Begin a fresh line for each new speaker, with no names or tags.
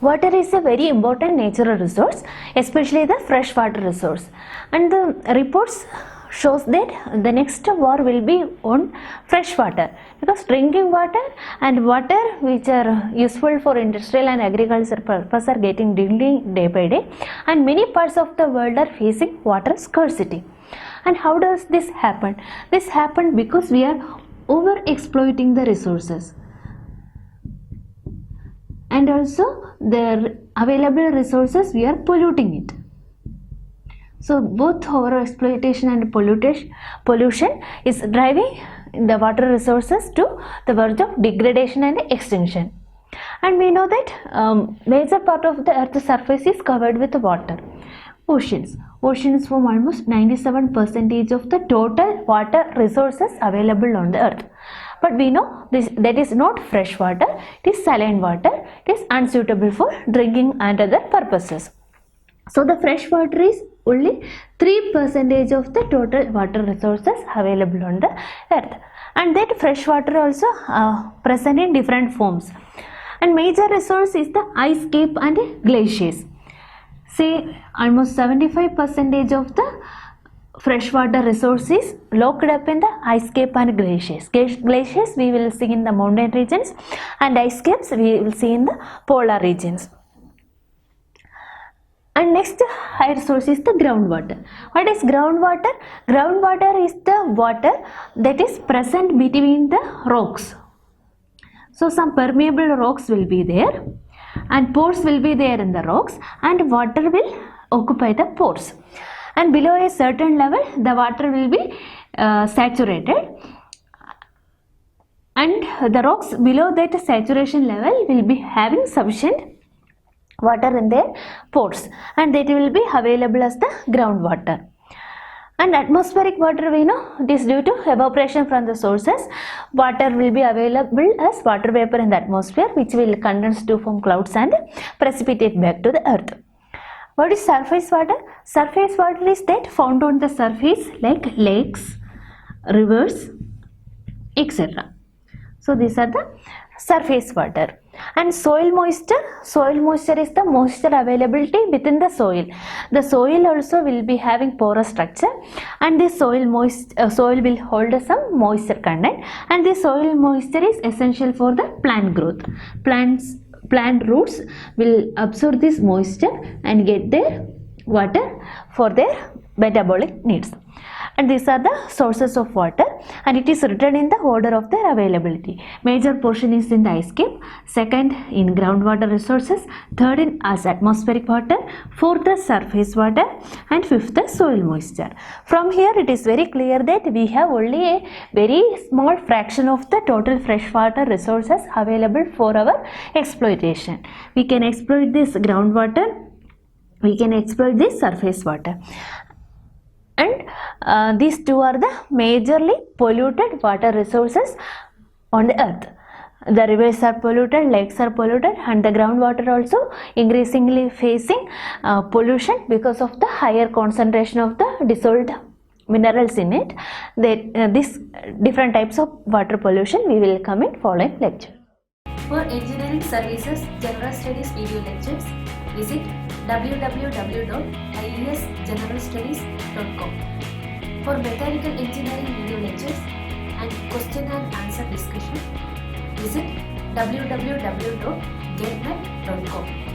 Water is a very important natural resource, especially the freshwater resource. And the reports shows that the next war will be on fresh water, because drinking water and water which are useful for industrial and agricultural purpose are getting dwindling day by day, and many parts of the world are facing water scarcity. And how does this happen? This happened because we are over exploiting the resources, and also the available resources we are polluting it. So both over exploitation and pollution is driving the water resources to the verge of degradation and extinction. And we know that major part of the earth's surface is covered with water. Oceans form almost 97% of the total water resources available on the earth. But we know that is not fresh water, it is saline water. It is unsuitable for drinking and other purposes. So the fresh water is only 3% of the total water resources available on the earth. And that fresh water also present in different forms. And major resource is the ice cap and glaciers. Say almost 75% of the freshwater resources locked up in the ice cap and glaciers. Glaciers we will see in the mountain regions, and ice caps we will see in the polar regions. And next high resource is the groundwater. What is groundwater? Groundwater is the water that is present between the rocks. So some permeable rocks will be there, and pores will be there in the rocks, and water will occupy the pores. And below a certain level, the water will be saturated, and the rocks below that saturation level will be having sufficient water in their pores, and that will be available as the groundwater. And atmospheric water, we know it is due to evaporation from the sources. Water will be available as water vapor in the atmosphere, which will condense to form clouds and precipitate back to the earth. What is surface water? Surface water is that found on the surface like lakes, rivers, etc. So these are the surface water. And soil moisture is the moisture availability within the soil. The soil also will be having porous structure, and this soil will hold some moisture content, and this soil moisture is essential for the plant growth. Plant roots will absorb this moisture and get their water for their metabolic needs. And these are the sources of water, and it is written in the order of their availability. Major portion is in the ice cap, second in groundwater resources, third in as atmospheric water, fourth the surface water, and fifth the soil moisture. From here it is very clear that we have only a very small fraction of the total freshwater resources available for our exploitation. We can exploit this groundwater, we can exploit this surface water. And these two are the majorly polluted water resources on the earth. The rivers are polluted, lakes are polluted, and the groundwater also increasingly facing pollution because of the higher concentration of the dissolved minerals in it. These different types of water pollution we will come in following lecture.
For engineering services general studies video lectures, visit www.iesgeneralstudies.com. For mechanical engineering video lectures and question and answer discussion, visit www.getnet.com.